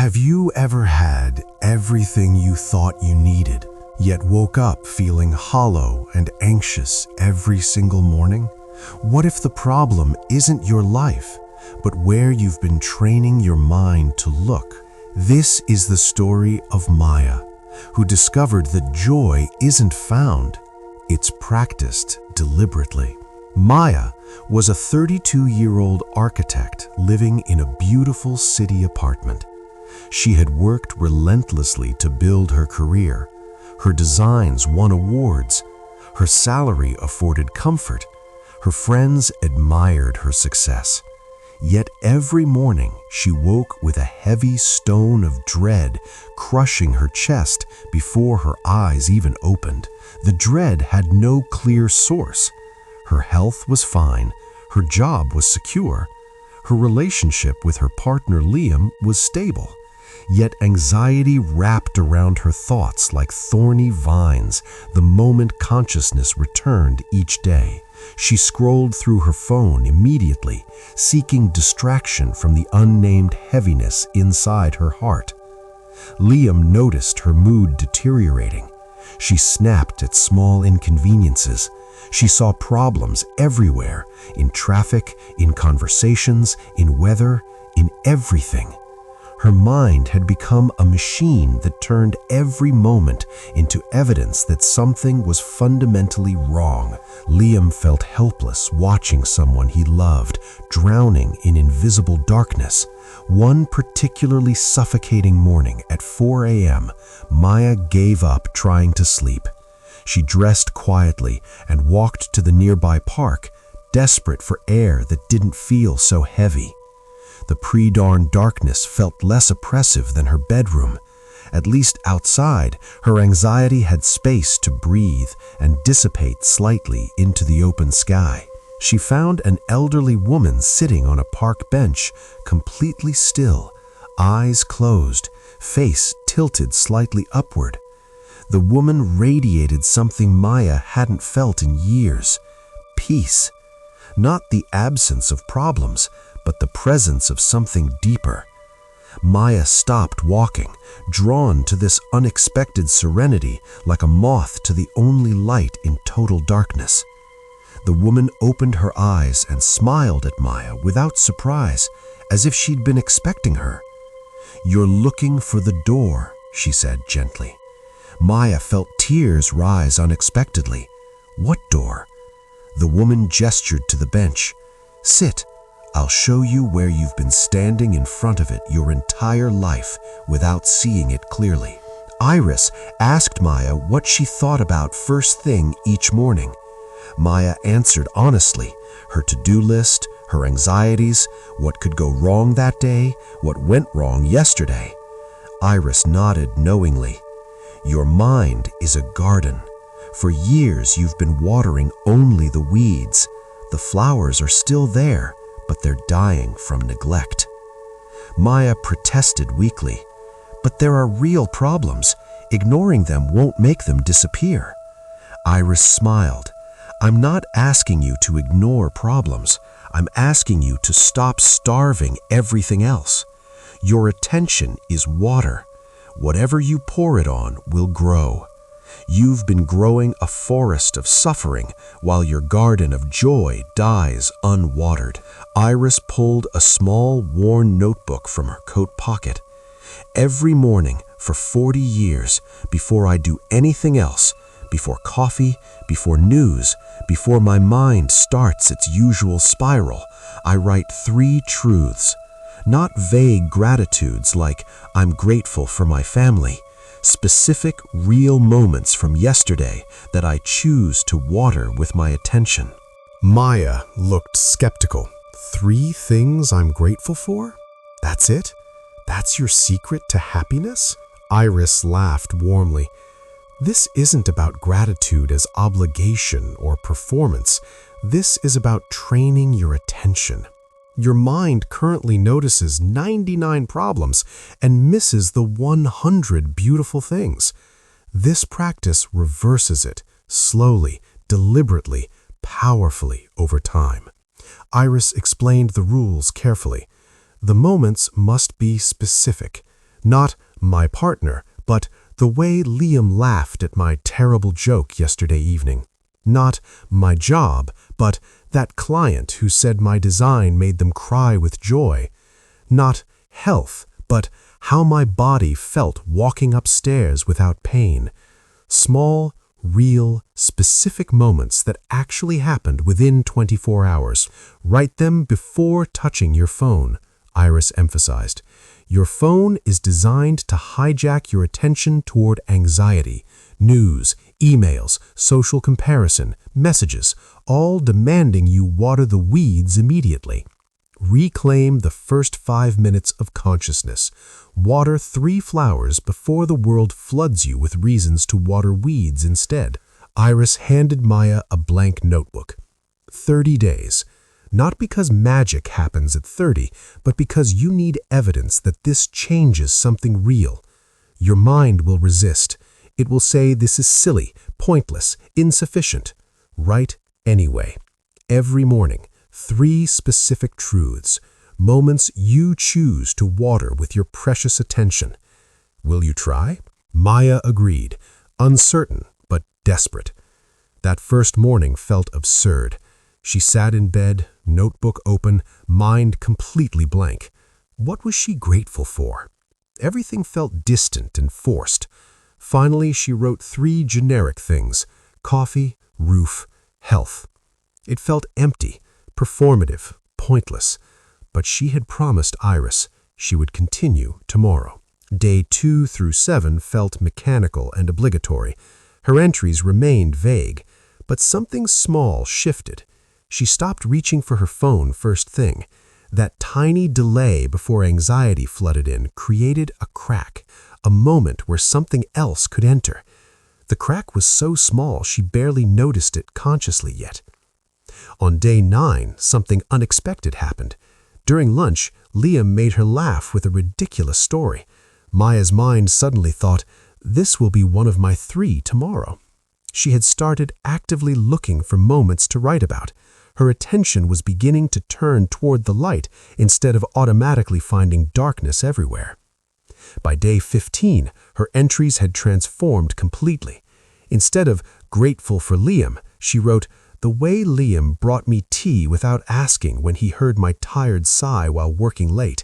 Have you ever had everything you thought you needed, yet woke up feeling hollow and anxious every single morning? What if the problem isn't your life, but where you've been training your mind to look? This is the story of Maya, who discovered that joy isn't found, it's practiced deliberately. Maya was a 32-year-old architect living in a beautiful city apartment. She had worked relentlessly to build her career. Her designs won awards. Her salary afforded comfort. Her friends admired her success. Yet every morning she woke with a heavy stone of dread crushing her chest before her eyes even opened. The dread had no clear source. Her health was fine. Her job was secure. Her relationship with her partner Liam was stable. Yet anxiety wrapped around her thoughts like thorny vines the moment consciousness returned each day. She scrolled through her phone immediately, seeking distraction from the unnamed heaviness inside her heart. Liam noticed her mood deteriorating. She snapped at small inconveniences. She saw problems everywhere, in traffic, in conversations, in weather, in everything. Her mind had become a machine that turned every moment into evidence that something was fundamentally wrong. Liam felt helpless watching someone he loved drowning in invisible darkness. One particularly suffocating morning at 4 a.m., Maya gave up trying to sleep. She dressed quietly and walked to the nearby park, desperate for air that didn't feel so heavy. The pre-dawn darkness felt less oppressive than her bedroom. At least outside, her anxiety had space to breathe and dissipate slightly into the open sky. She found an elderly woman sitting on a park bench, completely still, eyes closed, face tilted slightly upward. The woman radiated something Maya hadn't felt in years: peace. Not the absence of problems, but the presence of something deeper. Maya stopped walking, drawn to this unexpected serenity like a moth to the only light in total darkness. The woman opened her eyes and smiled at Maya without surprise, as if she'd been expecting her. "You're looking for the door," she said gently. Maya felt tears rise unexpectedly. "What door?" The woman gestured to the bench. "Sit. I'll show you where you've been standing in front of it your entire life without seeing it clearly." Iris asked Maya what she thought about first thing each morning. Maya answered honestly, her to-do list, her anxieties, what could go wrong that day, what went wrong yesterday. Iris nodded knowingly. "Your mind is a garden. For years you've been watering only the weeds. The flowers are still there, but they're dying from neglect." Maya protested weakly. "But there are real problems. Ignoring them won't make them disappear." Iris smiled. "I'm not asking you to ignore problems. I'm asking you to stop starving everything else. Your attention is water. Whatever you pour it on will grow. You've been growing a forest of suffering while your garden of joy dies unwatered." Iris pulled a small, worn notebook from her coat pocket. "Every morning for 40 years, before I do anything else, before coffee, before news, before my mind starts its usual spiral, I write 3 truths. Not vague gratitudes like, 'I'm grateful for my family.' Specific, real moments from yesterday that I choose to water with my attention." Maya looked skeptical. 3 things I'm grateful for? That's it? That's your secret to happiness? Iris laughed warmly. "This isn't about gratitude as obligation or performance. This is about training your attention. Your mind currently notices 99 problems and misses the 100 beautiful things. This practice reverses it, slowly, deliberately, powerfully over time." Iris explained the rules carefully. The moments must be specific. Not my partner, but the way Liam laughed at my terrible joke yesterday evening. Not my job, but that client who said my design made them cry with joy. Not health, but how my body felt walking upstairs without pain. Small, real, specific moments that actually happened within 24 hours. Write them before touching your phone, Iris emphasized. Your phone is designed to hijack your attention toward anxiety, news, emails, social comparison, messages, all demanding you water the weeds immediately. Reclaim the first 5 minutes of consciousness. Water 3 flowers before the world floods you with reasons to water weeds instead. Iris handed Maya a blank notebook. 30 days. Not because magic happens at 30, but because you need evidence that this changes something real. Your mind will resist. It will say this is silly, pointless, insufficient. Write anyway. Every morning, 3 specific truths, moments you choose to water with your precious attention. Will you try? Maya agreed, uncertain but desperate. That first morning felt absurd. She sat in bed, notebook open, mind completely blank. What was she grateful for? Everything felt distant and forced. Finally, she wrote 3 generic things: coffee, roof, health. It felt empty, performative, pointless. But she had promised Iris she would continue tomorrow. Day 2 through 7 felt mechanical and obligatory. Her entries remained vague, but something small shifted. She stopped reaching for her phone first thing. That tiny delay before anxiety flooded in created a crack, a moment where something else could enter. The crack was so small she barely noticed it consciously yet. On day 9, something unexpected happened. During lunch, Liam made her laugh with a ridiculous story. Maya's mind suddenly thought, this will be one of my 3 tomorrow. She had started actively looking for moments to write about. Her attention was beginning to turn toward the light instead of automatically finding darkness everywhere. By day 15, her entries had transformed completely. Instead of grateful for Liam, she wrote, the way Liam brought me tea without asking when he heard my tired sigh while working late.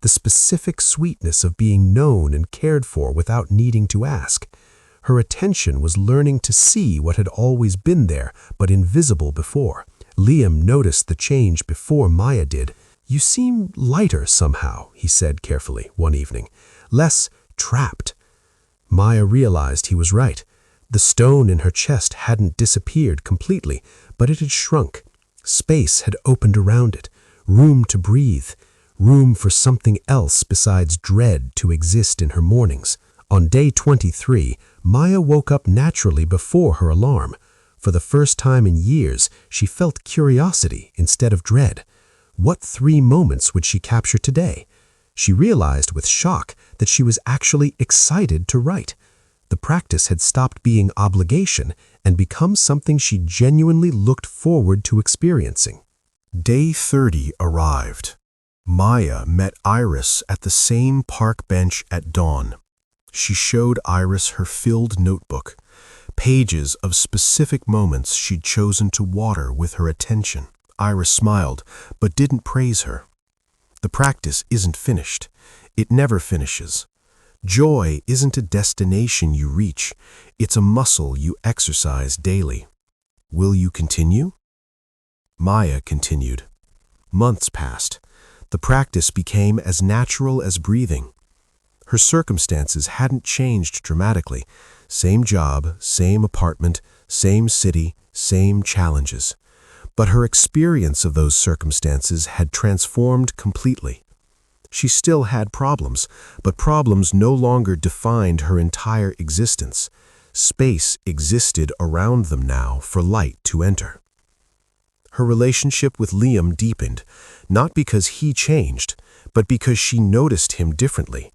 The specific sweetness of being known and cared for without needing to ask. Her attention was learning to see what had always been there but invisible before. Liam noticed the change before Maya did. You seem lighter somehow, he said carefully one evening. Less trapped. Maya realized he was right. The stone in her chest hadn't disappeared completely, but it had shrunk. Space had opened around it. Room to breathe. Room for something else besides dread to exist in her mornings. On day 23, Maya woke up naturally before her alarm. For the first time in years, she felt curiosity instead of dread. What 3 moments would she capture today? She realized with shock that she was actually excited to write. The practice had stopped being obligation and become something she genuinely looked forward to experiencing. Day 30 arrived. Maya met Iris at the same park bench at dawn. She showed Iris her filled notebook. Pages of specific moments she'd chosen to water with her attention. Iris smiled, but didn't praise her. The practice isn't finished. It never finishes. Joy isn't a destination you reach. It's a muscle you exercise daily. Will you continue? Maya continued. Months passed. The practice became as natural as breathing. Her circumstances hadn't changed dramatically. Same job, same apartment, same city, same challenges. But her experience of those circumstances had transformed completely. She still had problems, but problems no longer defined her entire existence. Space existed around them now for light to enter. Her relationship with Liam deepened, not because he changed, but because she noticed him differently.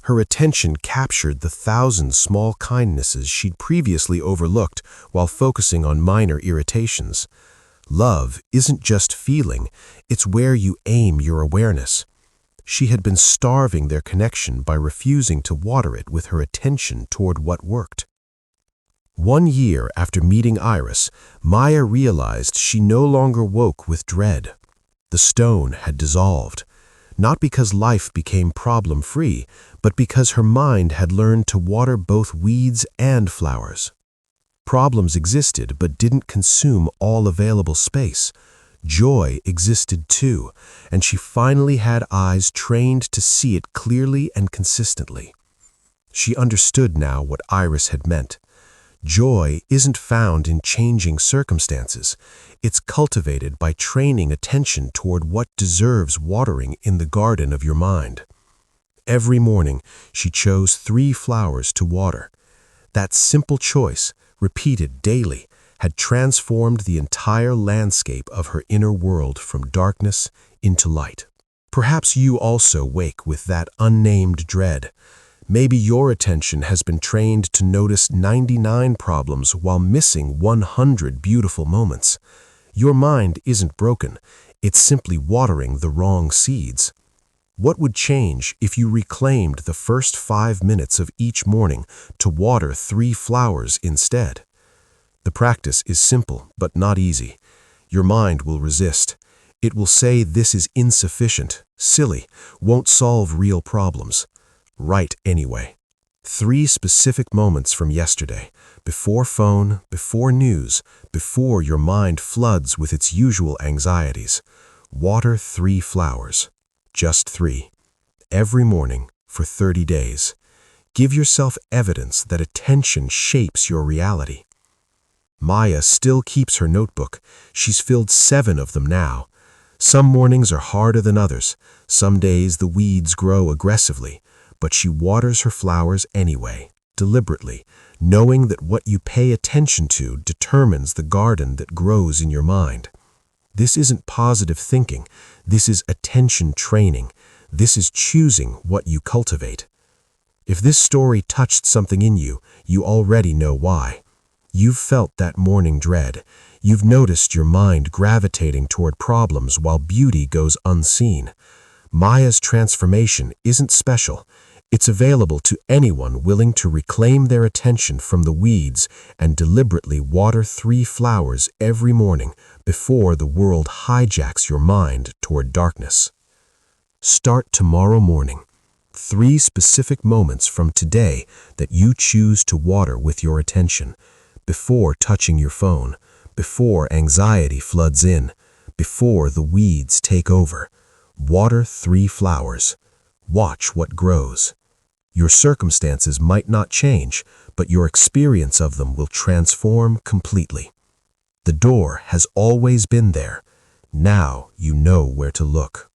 Her attention captured the 1,000 small kindnesses she'd previously overlooked while focusing on minor irritations. Love isn't just feeling, it's where you aim your awareness. She had been starving their connection by refusing to water it with her attention toward what worked. 1 year after meeting Iris, Maya realized she no longer woke with dread. The stone had dissolved, not because life became problem-free, but because her mind had learned to water both weeds and flowers. Problems existed but didn't consume all available space. Joy existed too, and she finally had eyes trained to see it clearly and consistently. She understood now what Iris had meant. Joy isn't found in changing circumstances. It's cultivated by training attention toward what deserves watering in the garden of your mind. Every morning, she chose 3 flowers to water. That simple choice, repeated daily, had transformed the entire landscape of her inner world from darkness into light. Perhaps you also wake with that unnamed dread. Maybe your attention has been trained to notice 99 problems while missing 100 beautiful moments. Your mind isn't broken, it's simply watering the wrong seeds. What would change if you reclaimed the first 5 minutes of each morning to water 3 flowers instead? The practice is simple, but not easy. Your mind will resist. It will say this is insufficient, silly, won't solve real problems. Right anyway. 3 specific moments from yesterday, before phone, before news, before your mind floods with its usual anxieties. Water 3 flowers. Just 3. Every morning for 30 days. Give yourself evidence that attention shapes your reality. Maya still keeps her notebook. She's filled 7 of them now. Some mornings are harder than others. Some days the weeds grow aggressively, but she waters her flowers anyway, deliberately, knowing that what you pay attention to determines the garden that grows in your mind. This isn't positive thinking. This is attention training. This is choosing what you cultivate. If this story touched something in you, you already know why. You've felt that morning dread. You've noticed your mind gravitating toward problems while beauty goes unseen. Maya's transformation isn't special. It's available to anyone willing to reclaim their attention from the weeds and deliberately water 3 flowers every morning before the world hijacks your mind toward darkness. Start tomorrow morning. 3 specific moments from today that you choose to water with your attention. Before touching your phone, before anxiety floods in, before the weeds take over. Water 3 flowers. Watch what grows. Your circumstances might not change, but your experience of them will transform completely. The door has always been there. Now you know where to look.